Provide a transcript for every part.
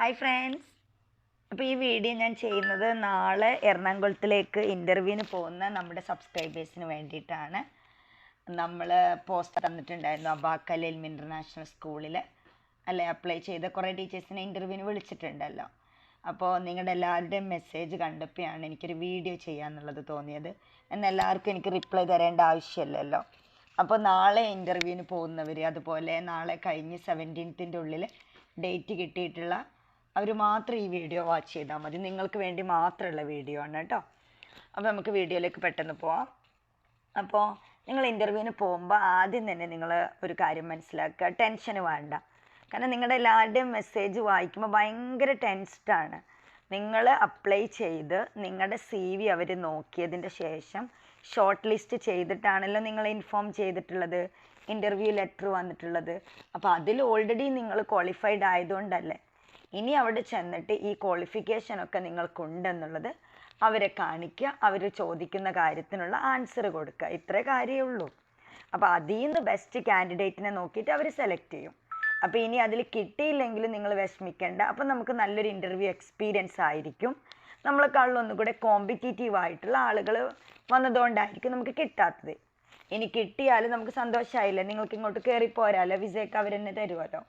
Hi friends. അപ്പോൾ ഈ video ഞാൻ ചെയ്യുന്നത് നാളെ എറണാകുളത്തിലേക്ക് ഇൻ്റർവ്യൂവിന് പോകുന്ന നമ്മുടെ സബ്സ്ക്രൈബേഴ്സിന് വേണ്ടിയിട്ടാണ്. നമ്മൾ പോസ്റ്റ് തന്നിട്ടുണ്ടായിരുന്നു അബാക്കൽ എൽമി ഇൻ്റർനാഷണൽ സ്കൂളിൽ അല്ലെ അപ്ലൈ ചെയ്ത കുറേ ടീച്ചേഴ്സിനെ ഇൻ്റർവ്യൂവിന് വിളിച്ചിട്ടുണ്ടല്ലോ. അപ്പോൾ നിങ്ങളുടെ എല്ലാവരുടെയും മെസ്സേജ് കണ്ടപ്പോഴാണ് എനിക്കൊരു വീഡിയോ ചെയ്യാമെന്നുള്ളത് തോന്നിയത്. എന്നെല്ലാവർക്കും എനിക്ക് റിപ്ലൈ തരേണ്ട ആവശ്യമില്ലല്ലോ. അപ്പോൾ നാളെ ഇൻ്റർവ്യൂവിന് പോകുന്നവർ, അതുപോലെ നാളെ കഴിഞ്ഞ് 17th ഉള്ളിൽ ഡേറ്റ് കിട്ടിയിട്ടുള്ള അവർ മാത്രം ഈ വീഡിയോ വാച്ച് ചെയ്താൽ മതി. നിങ്ങൾക്ക് വേണ്ടി മാത്രമുള്ള വീഡിയോ ആണ് കേട്ടോ. അപ്പോൾ നമുക്ക് വീഡിയോയിലേക്ക് പെട്ടെന്ന് പോവാം. അപ്പോൾ നിങ്ങൾ ഇൻ്റർവ്യൂവിന് പോകുമ്പോൾ ആദ്യം തന്നെ നിങ്ങൾ ഒരു കാര്യം മനസ്സിലാക്കുക, ടെൻഷന് വേണ്ട. കാരണം നിങ്ങളുടെ എല്ലാവരുടെയും മെസ്സേജ് വായിക്കുമ്പോൾ ഭയങ്കര ടെൻസ്ഡാണ്. നിങ്ങൾ അപ്ലൈ ചെയ്ത് നിങ്ങളുടെ CV അവർ നോക്കിയതിൻ്റെ ശേഷം ഷോർട്ട് ലിസ്റ്റ് ചെയ്തിട്ടാണല്ലോ നിങ്ങൾ ഇൻഫോം ചെയ്തിട്ടുള്ളത്, ഇൻ്റർവ്യൂ ലെറ്റർ വന്നിട്ടുള്ളത്. അപ്പോൾ അതിൽ ഓൾറെഡി നിങ്ങൾ ക്വാളിഫൈഡ് ആയതുകൊണ്ടല്ലേ ഇനി അവിടെ ചെന്നിട്ട് ഈ ക്വാളിഫിക്കേഷനൊക്കെ നിങ്ങൾക്കുണ്ടെന്നുള്ളത് അവരെ കാണിക്കുക, അവർ ചോദിക്കുന്ന കാര്യത്തിനുള്ള ആൻസർ കൊടുക്കുക. ഇത്രേ കാര്യമേ ഉള്ളൂ. അപ്പോൾ അതിൽ നിന്ന് ബെസ്റ്റ് കാൻഡിഡേറ്റിനെ നോക്കിയിട്ട് അവർ സെലക്ട് ചെയ്യും. അപ്പോൾ ഇനി അതിൽ കിട്ടിയില്ലെങ്കിലും നിങ്ങൾ വിഷമിക്കേണ്ട. അപ്പോൾ നമുക്ക് നല്ലൊരു ഇൻ്റർവ്യൂ എക്സ്പീരിയൻസ് ആയിരിക്കും. നമ്മളെക്കാളും ഒന്നുകൂടെ കോമ്പറ്റീറ്റീവ് ആയിട്ടുള്ള ആളുകൾ വന്നതുകൊണ്ടായിരിക്കും നമുക്ക് കിട്ടാത്തത്. ഇനി കിട്ടിയാൽ നമുക്ക് സന്തോഷമായില്ലേ, നിങ്ങൾക്ക് ഇങ്ങോട്ട് കയറിപ്പോരാലോ, വിസയൊക്കെ അവർ തന്നെ തരുമല്ലോ.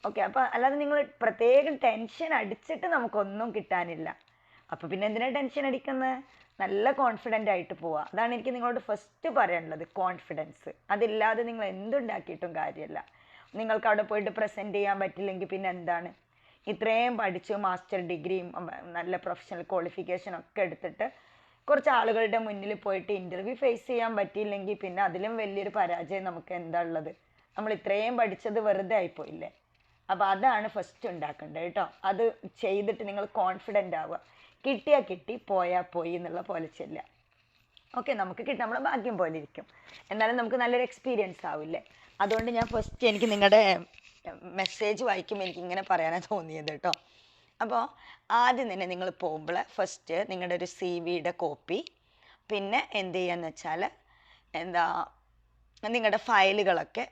ഓക്കെ. അപ്പോൾ അല്ലാതെ നിങ്ങൾ പ്രത്യേകം ടെൻഷൻ അടിച്ചിട്ട് നമുക്കൊന്നും കിട്ടാനില്ല. അപ്പോൾ പിന്നെ എന്തിനാണ് ടെൻഷൻ അടിക്കുന്നത്? നല്ല കോൺഫിഡൻ്റ് ആയിട്ട് പോവുക. അതാണ് എനിക്ക് നിങ്ങളോട് ഫസ്റ്റ് പറയാനുള്ളത്, കോൺഫിഡൻസ്. അതില്ലാതെ നിങ്ങൾ എന്തുണ്ടാക്കിയിട്ടും കാര്യമല്ല. നിങ്ങൾക്ക് അവിടെ പോയിട്ട് പ്രസൻറ്റ് ചെയ്യാൻ പറ്റില്ലെങ്കിൽ പിന്നെ എന്താണ്? ഇത്രയും പഠിച്ച് മാസ്റ്റർ ഡിഗ്രിയും നല്ല പ്രൊഫഷണൽ ക്വാളിഫിക്കേഷനൊക്കെ എടുത്തിട്ട് കുറച്ച് ആളുകളുടെ മുന്നിൽ പോയിട്ട് ഇൻ്റർവ്യൂ ഫേസ് ചെയ്യാൻ പറ്റിയില്ലെങ്കിൽ പിന്നെ അതിലും വലിയൊരു പരാജയം നമുക്ക് എന്താ ഉള്ളത്? നമ്മൾ ഇത്രയും പഠിച്ചത് വെറുതെ ആയിപ്പോയില്ലേ? അപ്പോൾ അതാണ് ഫസ്റ്റ് ഉണ്ടാക്കേണ്ടത് കേട്ടോ. അത് ചെയ്തിട്ട് നിങ്ങൾ കോൺഫിഡൻ്റ് ആവുക. കിട്ടിയാൽ കിട്ടി, പോയാൽ പോയി എന്നുള്ള പോലെ ചെല്ലുക. ഓക്കെ, നമുക്ക് കിട്ടും, നമ്മളെ ഭാഗ്യം പോലെ ഇരിക്കും. എന്നാലും നമുക്ക് നല്ലൊരു എക്സ്പീരിയൻസ് ആവില്ലേ? അതുകൊണ്ട് ഞാൻ ഫസ്റ്റ് എനിക്ക് നിങ്ങളുടെ മെസ്സേജ് വായിക്കുമ്പോൾ എനിക്കിങ്ങനെ പറയാനാണ് തോന്നിയത് കേട്ടോ. അപ്പോൾ ആദ്യം തന്നെ നിങ്ങൾ പോകുമ്പോൾ ഫസ്റ്റ് നിങ്ങളുടെ ഒരു CV കോപ്പി, പിന്നെ എന്ത് ചെയ്യാന്ന് വെച്ചാൽ നിങ്ങളുടെ ഫയലുകളൊക്കെ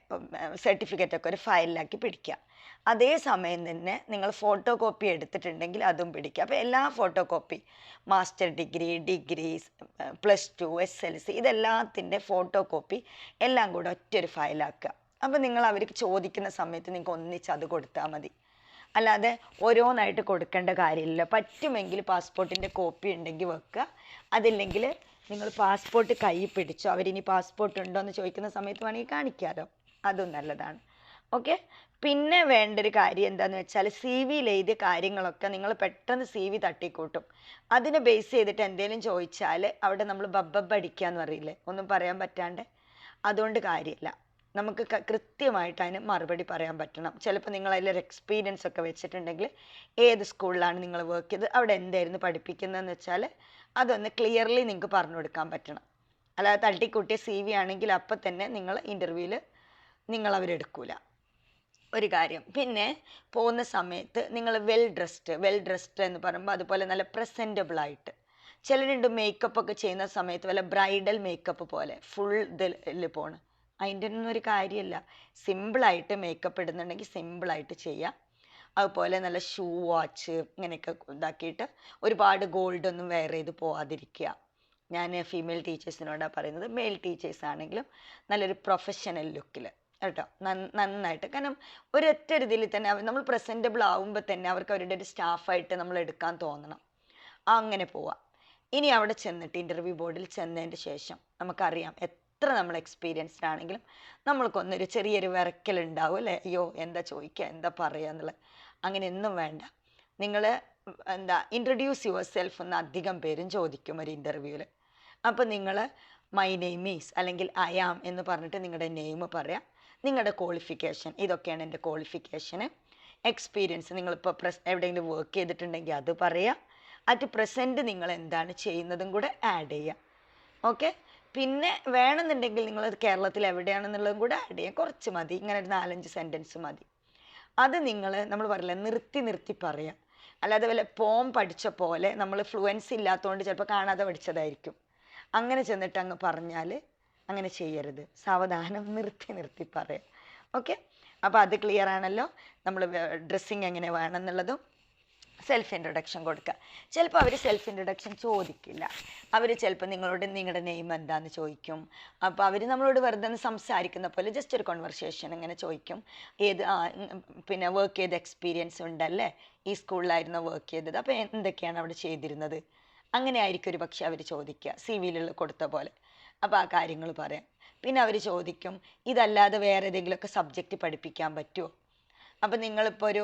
സർട്ടിഫിക്കറ്റൊക്കെ ഒരു ഫയലിലാക്കി പിടിക്കുക. അതേ സമയം തന്നെ നിങ്ങൾ ഫോട്ടോ കോപ്പി എടുത്തിട്ടുണ്ടെങ്കിൽ അതും പിടിക്കുക. അപ്പോൾ എല്ലാ photo copy, master degree, degrees, +2, SLC, ഇതെല്ലാത്തിൻ്റെ ഫോട്ടോ കോപ്പി എല്ലാം കൂടെ ഒറ്റൊരു ഫയലാക്കുക. അപ്പോൾ നിങ്ങൾ അവർക്ക് ചോദിക്കുന്ന സമയത്ത് നിങ്ങൾക്ക് ഒന്നിച്ച് അത് കൊടുത്താൽ മതി. അല്ലാതെ ഓരോന്നായിട്ട് കൊടുക്കേണ്ട കാര്യമില്ല. പറ്റുമെങ്കിൽ പാസ്പോർട്ടിൻ്റെ കോപ്പി ഉണ്ടെങ്കിൽ വെക്കുക, അതില്ലെങ്കിൽ നിങ്ങൾ പാസ്പോർട്ട് കയ്യിൽ പിടിച്ചോ. അവരിനി പാസ്പോർട്ട് ഉണ്ടോ എന്ന് ചോദിക്കുന്ന സമയത്ത് വേണമെങ്കിൽ കാണിക്കാമല്ലോ, അതും നല്ലതാണ്. ഓക്കെ. പിന്നെ വേണ്ടൊരു കാര്യം എന്താണെന്ന് വെച്ചാൽ CV എഴുതിയ കാര്യങ്ങളൊക്കെ നിങ്ങൾ പെട്ടെന്ന് CV തട്ടിക്കൂട്ടും. അതിനെ ബേസ് ചെയ്തിട്ട് എന്തെങ്കിലും ചോദിച്ചാൽ അവിടെ നമ്മൾ ബബ്ബബ്ബ അടിക്കാന്ന് പറയില്ലേ, ഒന്നും പറയാൻ പറ്റാണ്ട്. അതുകൊണ്ട് കാര്യമില്ല, നമുക്ക് കൃത്യമായിട്ട് അതിന് മറുപടി പറയാൻ പറ്റണം. ചിലപ്പോൾ നിങ്ങൾ അതിലൊരു എക്സ്പീരിയൻസ് ഒക്കെ വെച്ചിട്ടുണ്ടെങ്കിൽ ഏത് സ്കൂളിലാണ് നിങ്ങൾ വർക്ക് ചെയ്തത്, അവിടെ എന്തായിരുന്നു പഠിപ്പിക്കുന്നതെന്ന് വെച്ചാൽ അതൊന്ന് ക്ലിയർലി നിങ്ങൾക്ക് പറഞ്ഞു കൊടുക്കാൻ പറ്റണം. അല്ലാതെ തട്ടിക്കൂട്ടിയ CV ആണെങ്കിൽ അപ്പം തന്നെ നിങ്ങൾ ഇൻ്റർവ്യൂവിൽ അവരെടുക്കൂല. ഒരു കാര്യം. പിന്നെ പോകുന്ന സമയത്ത് നിങ്ങൾ വെൽ ഡ്രസ്ഡ് എന്ന് പറയുമ്പോൾ അതുപോലെ നല്ല പ്രസൻറ്റബിൾ ആയിട്ട്. ചിലരുണ്ട് മേക്കപ്പ് ഒക്കെ ചെയ്യുന്ന സമയത്ത് വല്ല ബ്രൈഡൽ മേക്കപ്പ് പോലെ ഫുൾ ഇതിൽ പോണ്. അതിൻ്റെ ഒന്നും ഒരു കാര്യമില്ല. സിമ്പിളായിട്ട് മേക്കപ്പ് ഇടുന്നുണ്ടെങ്കിൽ സിമ്പിളായിട്ട് ചെയ്യാം. അതുപോലെ നല്ല ഷൂ, വാച്ച് ഇങ്ങനെയൊക്കെ ഇതാക്കിയിട്ട് ഒരുപാട് ഗോൾഡൊന്നും വെയർ ചെയ്ത് പോവാതിരിക്കുക. ഞാൻ ഫീമെയിൽ ടീച്ചേഴ്സിനോടാണ് പറയുന്നത്. മെയിൽ ടീച്ചേഴ്സ് ആണെങ്കിലും നല്ലൊരു പ്രൊഫഷണൽ ലുക്കിൽ കേട്ടോ, നന്നായിട്ട്. കാരണം ഒരൊറ്റ ഇതിൽ തന്നെ നമ്മൾ പ്രസൻറ്റബിൾ ആവുമ്പോൾ തന്നെ അവർക്ക് അവരുടെ ഒരു സ്റ്റാഫായിട്ട് നമ്മൾ എടുക്കാൻ തോന്നണം. അങ്ങനെ പോവാം. ഇനി അവിടെ ചെന്നിട്ട് ഇൻ്റർവ്യൂ ബോർഡിൽ ചെന്നതിൻ്റെ ശേഷം നമുക്കറിയാം, എത്ര നമ്മൾ എക്സ്പീരിയൻസ്ഡ് ആണെങ്കിലും നമ്മൾക്കൊന്നൊരു ചെറിയൊരു വിറക്കലുണ്ടാവും അല്ലേ? അയ്യോ എന്താ ചോദിക്കുക, എന്താ പറയുക എന്നുള്ളത്. അങ്ങനെയൊന്നും വേണ്ട. നിങ്ങൾ ഇൻട്രൊഡ്യൂസ് യുവർ സെൽഫ് എന്ന് അധികം പേരും ചോദിക്കും ഒരു ഇൻ്റർവ്യൂവിൽ. അപ്പോൾ നിങ്ങൾ മൈ നെയിം ഈസ് അല്ലെങ്കിൽ ഐ ആം എന്ന് പറഞ്ഞിട്ട് നിങ്ങളുടെ നെയിം പറയാം, നിങ്ങളുടെ ക്വാളിഫിക്കേഷൻ, ഇതൊക്കെയാണ് എൻ്റെ ക്വാളിഫിക്കേഷന്, എക്സ്പീരിയൻസ്, നിങ്ങളിപ്പോൾ എവിടെയെങ്കിലും വർക്ക് ചെയ്തിട്ടുണ്ടെങ്കിൽ അത് പറയാം, അറ്റ് പ്രസൻറ്റ് നിങ്ങൾ എന്താണ് ചെയ്യുന്നതും കൂടെ ആഡ് ചെയ്യാം. ഓക്കെ. പിന്നെ വേണമെന്നുണ്ടെങ്കിൽ നിങ്ങൾ കേരളത്തിൽ എവിടെയാണെന്നുള്ളതും കൂടെ ആഡ് ചെയ്യാം. കുറച്ച് മതി, ഇങ്ങനെ ഒരു 4-5 സെൻറ്റൻസ് മതി. അത് നമ്മൾ പറയില്ല, നിർത്തി പറയാം. അല്ലാതെ വല്ല പഠിച്ച പോലെ നമ്മൾ ഫ്ലുവൻസി ഇല്ലാത്തതുകൊണ്ട് ചിലപ്പോൾ കാണാതെ പഠിച്ചതായിരിക്കും. അങ്ങനെ ചെന്നിട്ട് അങ്ങ് പറഞ്ഞാൽ അങ്ങനെ ചെയ്യരുത്. സാവധാനം നിർത്തി പറയാം. ഓക്കെ. അപ്പോൾ അത് ക്ലിയർ ആണല്ലോ. നമ്മൾ ഡ്രസ്സിങ് എങ്ങനെ വേണമെന്നുള്ളതും സെൽഫ് ഇൻട്രൊഡക്ഷൻ കൊടുക്കുക. ചിലപ്പോൾ അവർ സെൽഫ് ഇൻട്രൊഡക്ഷൻ ചോദിക്കില്ല. അവർ ചിലപ്പോൾ നിങ്ങളോട് നിങ്ങളുടെ നെയിം എന്താണെന്ന് ചോദിക്കും. അപ്പോൾ അവർ നമ്മളോട് വെറുതെ ഒന്ന് സംസാരിക്കുന്ന പോലെ ജസ്റ്റ് ഒരു കോൺവെർസേഷൻ ഇങ്ങനെ ചോദിക്കും. പിന്നെ വർക്ക് ചെയ്ത എക്സ്പീരിയൻസ് ഉണ്ടല്ലേ, ഈ സ്കൂളിലായിരുന്നു വർക്ക് ചെയ്തത്, അപ്പോൾ എന്തൊക്കെയാണ് അവിടെ ചെയ്തിരുന്നത്, അങ്ങനെ ആയിരിക്കും ഒരു പക്ഷേ അവർ ചോദിക്കുക, CV-യിൽ കൊടുത്ത പോലെ. അപ്പോൾ ആ കാര്യങ്ങൾ പറയാം. പിന്നെ അവർ ചോദിക്കും, ഇതല്ലാതെ വേറെ ഏതെങ്കിലുമൊക്കെ സബ്ജക്റ്റ് പഠിപ്പിക്കാൻ പറ്റുമോ. അപ്പോൾ നിങ്ങളിപ്പോൾ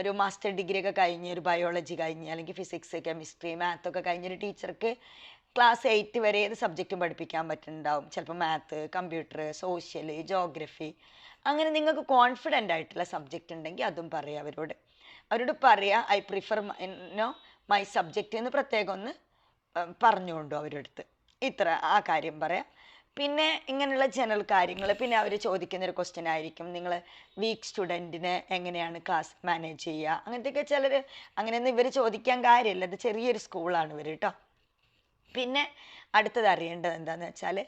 ഒരു മാസ്റ്റർ ഡിഗ്രി ഒക്കെ കഴിഞ്ഞ് ഒരു ബയോളജി കഴിഞ്ഞ് അല്ലെങ്കിൽ ഫിസിക്സ് കെമിസ്ട്രി മാത്തൊക്കെ കഴിഞ്ഞൊരു ടീച്ചർക്ക് ക്ലാസ് 8 വരെ ഏത് സബ്ജക്റ്റും പഠിപ്പിക്കാൻ പറ്റുന്നുണ്ടാവും. ചിലപ്പോൾ മാത്ത്, കമ്പ്യൂട്ടർ, സോഷ്യൽ, ജോഗ്രഫി, അങ്ങനെ നിങ്ങൾക്ക് കോൺഫിഡൻ്റ് ആയിട്ടുള്ള സബ്ജക്റ്റ് ഉണ്ടെങ്കിൽ അതും പറയാം അവരോട് പറയുക. ഐ പ്രിഫർ മൈ സബ്ജക്റ്റ് എന്ന് പ്രത്യേകം ഒന്ന് പറഞ്ഞുകൊണ്ടു അവരെടുത്ത് ഇത്ര ആ കാര്യം പറയാം. പിന്നെ ഇങ്ങനെയുള്ള ജനറൽ കാര്യങ്ങൾ. പിന്നെ അവർ ചോദിക്കുന്നൊരു ക്വസ്റ്റ്യൻ ആയിരിക്കും, നിങ്ങൾ വീക്ക് സ്റ്റുഡൻറ്റിനെ എങ്ങനെയാണ് ക്ലാസ് മാനേജ് ചെയ്യുക, അങ്ങനത്തെയൊക്കെ ചിലർ. അങ്ങനെയൊന്നും ഇവർ ചോദിക്കാൻ കാര്യമില്ല, അത് ചെറിയൊരു സ്കൂളാണ് ഇവർ കേട്ടോ. പിന്നെ അടുത്തത് അറിയേണ്ടത് എന്താണെന്ന് വെച്ചാൽ,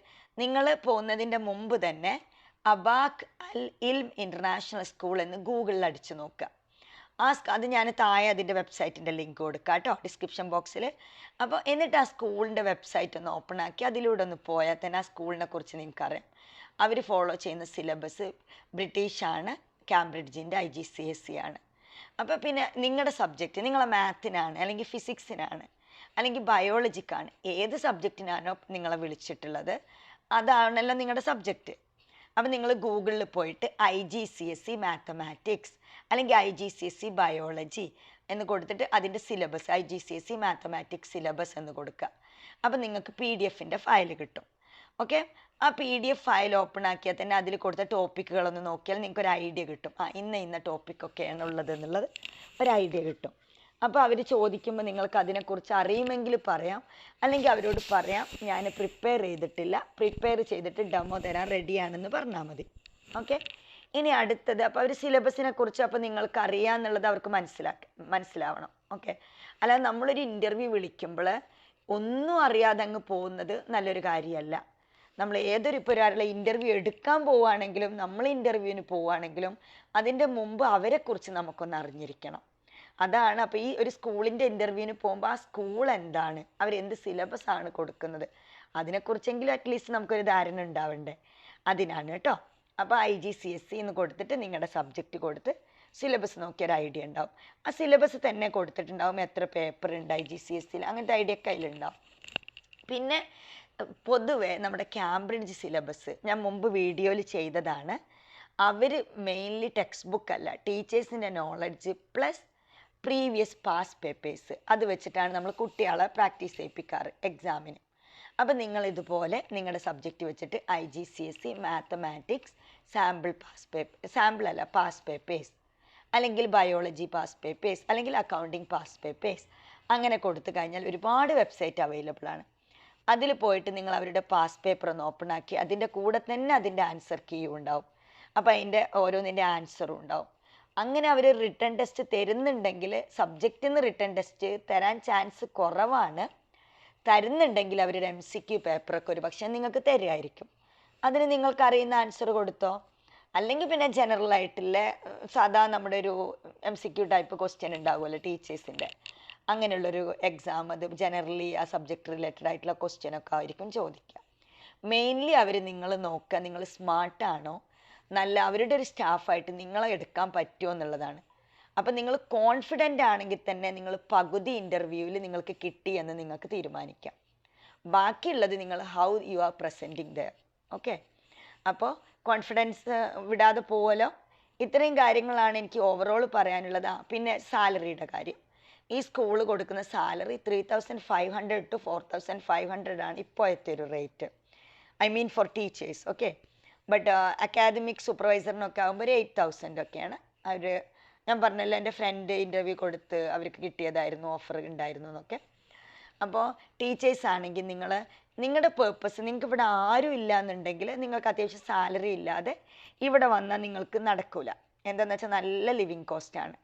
നിങ്ങൾ പോകുന്നതിൻ്റെ മുമ്പ് തന്നെ അബാഖ് അൽ ഇൽം ഇൻ്റർനാഷണൽ സ്കൂൾ എന്ന് ഗൂഗിളിൽ അടിച്ചു നോക്കുക. അത് ഞാൻ താഴെ അതിൻ്റെ വെബ്സൈറ്റിൻ്റെ ലിങ്ക് കൊടുക്കാം കേട്ടോ, ഡിസ്ക്രിപ്ഷൻ ബോക്സിൽ. അപ്പോൾ എന്നിട്ട് ആ സ്കൂളിൻ്റെ വെബ്സൈറ്റ് ഒന്ന് ഓപ്പൺ ആക്കി അതിലൂടെ ഒന്ന് പോയാൽ തന്നെ ആ സ്കൂളിനെ കുറിച്ച് നിങ്ങൾക്കറിയാം. അവർ ഫോളോ ചെയ്യുന്ന സിലബസ് ബ്രിട്ടീഷാണ്, കാംബ്രിഡ്ജിൻ്റെ IGCSE ആണ്. അപ്പോൾ പിന്നെ നിങ്ങളുടെ സബ്ജക്റ്റ്, നിങ്ങളെ മാത്തിനാണ് അല്ലെങ്കിൽ ഫിസിക്സിനാണ് അല്ലെങ്കിൽ ബയോളജിക്കാണ്, ഏത് സബ്ജക്റ്റിനാണോ നിങ്ങളെ വിളിച്ചിട്ടുള്ളത് അതാണല്ലോ നിങ്ങളുടെ സബ്ജക്റ്റ്. അപ്പം നിങ്ങൾ ഗൂഗിളിൽ പോയിട്ട് IGCSE മാത്തമാറ്റിക്സ് അല്ലെങ്കിൽ IGCSE ബയോളജി എന്ന് കൊടുത്തിട്ട് അതിൻ്റെ സിലബസ് IGCSE മാത്തമാറ്റിക്സ് സിലബസ് എന്ന് കൊടുക്കുക. അപ്പം നിങ്ങൾക്ക് PDF-ൻ്റെ ഫയൽ കിട്ടും. ഓക്കെ, ആ PDF ഫയൽ ഓപ്പൺ ആക്കിയാൽ തന്നെ അതിൽ കൊടുത്ത ടോപ്പിക്കുകളൊന്ന് നോക്കിയാൽ നിങ്ങൾക്കൊരു ഐഡിയ കിട്ടും. ഇന്ന ടോപ്പിക്കൊക്കെയാണ് ഉള്ളത് എന്നുള്ളത് ഒരു ഐഡിയ കിട്ടും. അപ്പോൾ അവർ ചോദിക്കുമ്പോൾ നിങ്ങൾക്ക് അതിനെക്കുറിച്ച് അറിയുമെങ്കിൽ പറയാം, അല്ലെങ്കിൽ അവരോട് പറയാം ഞാൻ പ്രിപ്പയർ ചെയ്തിട്ടില്ല, പ്രിപ്പയർ ചെയ്തിട്ട് ഡെമോ തരാൻ റെഡിയാണെന്ന് പറഞ്ഞാൽ മതി. ഓക്കെ, ഇനി അടുത്തത്, അപ്പോൾ അവർ സിലബസിനെ കുറിച്ച് അപ്പോൾ നിങ്ങൾക്ക് അറിയാമെന്നുള്ളത് അവർക്ക് മനസ്സിലാവണം. ഓക്കെ, അല്ലാതെ നമ്മളൊരു ഇൻ്റർവ്യൂ വിളിക്കുമ്പോൾ ഒന്നും അറിയാതെ അങ്ങ് പോകുന്നത് നല്ലൊരു കാര്യമല്ല. നമ്മൾ ഇപ്പോൾ ഒരാളുടെ ഇൻ്റർവ്യൂ എടുക്കാൻ പോവുകയാണെങ്കിലും നമ്മൾ ഇൻ്റർവ്യൂവിന് പോവുകയാണെങ്കിലും അതിൻ്റെ മുമ്പ് അവരെക്കുറിച്ച് നമുക്കൊന്ന് അറിഞ്ഞിരിക്കണം. അതാണ്. അപ്പോൾ ഈ ഒരു സ്കൂളിൻ്റെ ഇൻ്റർവ്യൂവിന് പോകുമ്പോൾ ആ സ്കൂൾ എന്താണ്, അവരെന്ത് സിലബസ് ആണ് കൊടുക്കുന്നത്, അതിനെക്കുറിച്ചെങ്കിലും അറ്റ്ലീസ്റ്റ് നമുക്കൊരു ധാരണ ഉണ്ടാവണ്ടേ, അതിനാണ് കേട്ടോ. അപ്പോൾ IGCSE എന്ന് കൊടുത്തിട്ട് നിങ്ങളുടെ സബ്ജക്റ്റ് കൊടുത്ത് സിലബസ് നോക്കിയൊരു ഐഡിയ ഉണ്ടാവും. ആ സിലബസ് തന്നെ കൊടുത്തിട്ടുണ്ടാവും, എത്ര പേപ്പർ ഉണ്ട് IGCSE, അങ്ങനത്തെ ഐഡിയ ഒക്കെ അതിലുണ്ടാവും. പിന്നെ പൊതുവെ നമ്മുടെ കാംബ്രിഡ്ജ് സിലബസ് ഞാൻ മുമ്പ് വീഡിയോയിൽ ചെയ്തതാണ്. അവർ മെയിൻലി ടെക്സ്റ്റ് ബുക്ക് അല്ല, ടീച്ചേഴ്സിൻ്റെ knowledge plus previous pass papers അത് വെച്ചിട്ടാണ് നമ്മൾ കുട്ടികളെ പ്രാക്ടീസ് ചെയ്യിപ്പിക്കാറ് എക്സാമിന്. അപ്പം നിങ്ങൾ ഇതുപോലെ നിങ്ങളുടെ സബ്ജക്റ്റ് വെച്ചിട്ട് IGCSE മാത്തമാറ്റിക്സ് പാസ് പേപ്പേഴ്സ് അല്ലെങ്കിൽ ബയോളജി പാസ് പേപ്പേഴ്സ് അല്ലെങ്കിൽ അക്കൗണ്ടിങ് പാസ് പേപ്പേഴ്സ് അങ്ങനെ കൊടുത്തു കഴിഞ്ഞാൽ ഒരുപാട് വെബ്സൈറ്റ് അവൈലബിൾ ആണ്. അതിൽ പോയിട്ട് നിങ്ങൾ അവരുടെ പാസ് പേപ്പർ ഒന്ന് ഓപ്പൺ ആക്കി അതിൻ്റെ കൂടെ തന്നെ അതിൻ്റെ ആൻസർ കീയും ഉണ്ടാവും. അപ്പോൾ അതിൻ്റെ ഓരോന്നിൻ്റെ ആൻസറും ഉണ്ടാവും. അങ്ങനെ അവർ റിട്ടേൺ ടെസ്റ്റ് തരുന്നുണ്ടെങ്കിൽ, സബ്ജക്റ്റിൽ നിന്ന് റിട്ടേൺ ടെസ്റ്റ് തരാൻ ചാൻസ് കുറവാണ്. തരുന്നുണ്ടെങ്കിൽ അവരൊരു MCQ പേപ്പറൊക്കെ ഒരു പക്ഷേ നിങ്ങൾക്ക് തരുമായിരിക്കും. അതിന് നിങ്ങൾക്ക് അറിയുന്ന ആൻസർ കൊടുത്തോ, അല്ലെങ്കിൽ പിന്നെ ജനറൽ ആയിട്ടുള്ള സാധാ നമ്മുടെ ഒരു MCQ ടൈപ്പ് ക്വസ്റ്റ്യൻ ഉണ്ടാവുമല്ലോ ടീച്ചേഴ്സിൻ്റെ, അങ്ങനെയുള്ളൊരു എക്സാം, അത് ജനറലി ആ സബ്ജക്റ്റ് റിലേറ്റഡ് ആയിട്ടുള്ള ക്വസ്റ്റ്യനൊക്കെ ആയിരിക്കും ചോദിക്കുക. മെയിൻലി അവർ നിങ്ങൾ നോക്കുക, നിങ്ങൾ സ്മാർട്ടാണോ, നല്ല അവരുടെ ഒരു സ്റ്റാഫായിട്ട് നിങ്ങളെ എടുക്കാൻ പറ്റുമോ എന്നുള്ളതാണ്. അപ്പം നിങ്ങൾ കോൺഫിഡൻ്റ് ആണെങ്കിൽ തന്നെ നിങ്ങൾ പകുതി ഇൻ്റർവ്യൂവിൽ നിങ്ങൾക്ക് കിട്ടി എന്ന് നിങ്ങൾക്ക് തീരുമാനിക്കാം. ബാക്കിയുള്ളത് നിങ്ങൾ how you are presenting there. Okay, അപ്പോൾ കോൺഫിഡൻസ് വിടാതെ പോവല്ലോ. ഇത്രയും കാര്യങ്ങളാണ് എനിക്ക് ഓവറോൾ പറയാനുള്ളത്. പിന്നെ സാലറിയുടെ കാര്യം, ഈ സ്കൂൾ കൊടുക്കുന്ന സാലറി 3500 to 4500 ആണ് ഇപ്പോഴത്തെ ഒരു rate, I mean for teachers. Okay, but academic സൂപ്പർവൈസറിനൊക്കെ ആകുമ്പോൾ ഒരു 8000 ഒക്കെയാണ്. അവർ ഞാൻ പറഞ്ഞല്ലോ എൻ്റെ ഫ്രണ്ട് ഇൻ്റർവ്യൂ കൊടുത്ത് അവർക്ക് കിട്ടിയതായിരുന്നു, ഓഫർ ഉണ്ടായിരുന്നു എന്നൊക്കെ. അപ്പോൾ ടീച്ചേഴ്സ് ആണെങ്കിൽ നിങ്ങളുടെ പേർപ്പസ്, നിങ്ങൾക്ക് ഇവിടെ ആരും ഇല്ല എന്നുണ്ടെങ്കിൽ നിങ്ങൾക്ക് അത്യാവശ്യം സാലറി ഇല്ലാതെ ഇവിടെ വന്നാൽ നിങ്ങൾക്ക് നടക്കില്ല. എന്താണെന്ന് വെച്ചാൽ നല്ല ലിവിങ് കോസ്റ്റാണ്.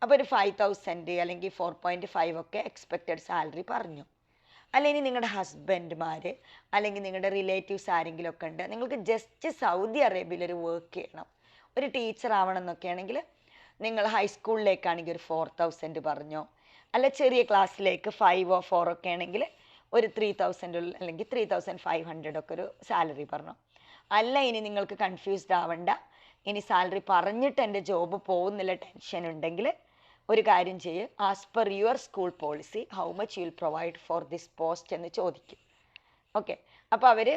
അപ്പോൾ ഒരു 5000 അല്ലെങ്കിൽ 4.5 ഒക്കെ എക്സ്പെക്റ്റഡ് സാലറി പറഞ്ഞു. അല്ലെങ്കിൽ നിങ്ങളുടെ ഹസ്ബൻഡ്മാർ അല്ലെങ്കിൽ നിങ്ങളുടെ റിലേറ്റീവ്സ് ആരെങ്കിലും ഒക്കെ ഉണ്ട്, നിങ്ങൾക്ക് ജസ്റ്റ് സൗദി അറേബ്യയിൽ ഒരു വർക്ക് ചെയ്യണം, ഒരു ടീച്ചർ ആവണം എന്നൊക്കെ ആണെങ്കിൽ നിങ്ങൾ ഹൈസ്കൂളിലേക്കാണെങ്കിൽ ഒരു 4000 പറഞ്ഞോ, അല്ല ചെറിയ ക്ലാസ്സിലേക്ക് 5 or 4 ഒക്കെ ആണെങ്കിൽ ഒരു 3000 അല്ലെങ്കിൽ 3500 ഒക്കെ ഒരു സാലറി പറഞ്ഞു. അല്ല ഇനി നിങ്ങൾക്ക് കൺഫ്യൂസ്ഡ് ആവണ്ട, ഇനി സാലറി പറഞ്ഞിട്ട് എൻ്റെ ജോബ് പോകുന്നില്ല ടെൻഷൻ ഉണ്ടെങ്കിൽ ഒരു കാര്യം ചെയ്യ്, as per your school policy how much you will provide for this post എന്ന് ചോദിക്കും. ഓക്കെ, അപ്പോൾ അവർ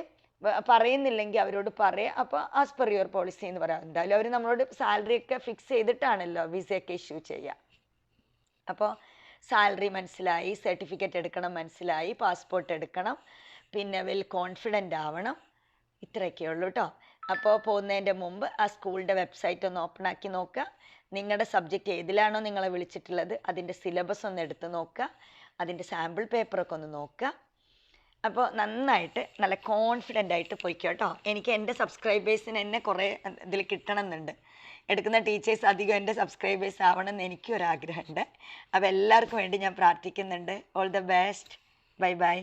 പറയുന്നില്ലെങ്കിൽ അവരോട് പറയാം. അപ്പോൾ ആസ് പെർ യുവർ പോളിസി എന്ന് പറയാം. എന്തായാലും അവർ നമ്മളോട് സാലറി ഒക്കെ ഫിക്സ് ചെയ്തിട്ടാണല്ലോ വിസയൊക്കെ ഇഷ്യൂ ചെയ്യുക. അപ്പോൾ സാലറി മനസ്സിലായി, സർട്ടിഫിക്കറ്റ് എടുക്കണം മനസ്സിലായി, പാസ്പോർട്ട് എടുക്കണം, പിന്നെ വെൽ കോൺഫിഡൻ്റ് ആവണം. ഇത്രയൊക്കെ ഉള്ളൂ കേട്ടോ. അപ്പോൾ പോകുന്നതിൻ്റെ മുമ്പ് ആ സ്കൂളിൻ്റെ വെബ്സൈറ്റ് ഒന്ന് ഓപ്പൺ ആക്കി നോക്കുക. നിങ്ങളുടെ സബ്ജക്റ്റ് ഏതിലാണോ നിങ്ങളെ വിളിച്ചിട്ടുള്ളത് അതിൻ്റെ സിലബസ് ഒന്ന് എടുത്ത് നോക്കുക, അതിൻ്റെ സാമ്പിൾ പേപ്പറൊക്കെ ഒന്ന് നോക്കുക. അപ്പോൾ നന്നായിട്ട് നല്ല കോൺഫിഡൻ്റ് ആയിട്ട് പോയിക്കോ കേട്ടോ. എനിക്ക് എൻ്റെ സബ്സ്ക്രൈബേഴ്സിന് എന്നെ കുറേ ഇതിൽ കിട്ടണം എന്നുണ്ട്. എടുക്കുന്ന ടീച്ചേഴ്സ് അധികം എൻ്റെ സബ്സ്ക്രൈബേഴ്സ് ആവണം എന്ന് എനിക്കൊരാഗ്രഹമുണ്ട്. അപ്പോൾ എല്ലാവർക്കും വേണ്ടി ഞാൻ പ്രാർത്ഥിക്കുന്നുണ്ട്. All the best. Bye bye.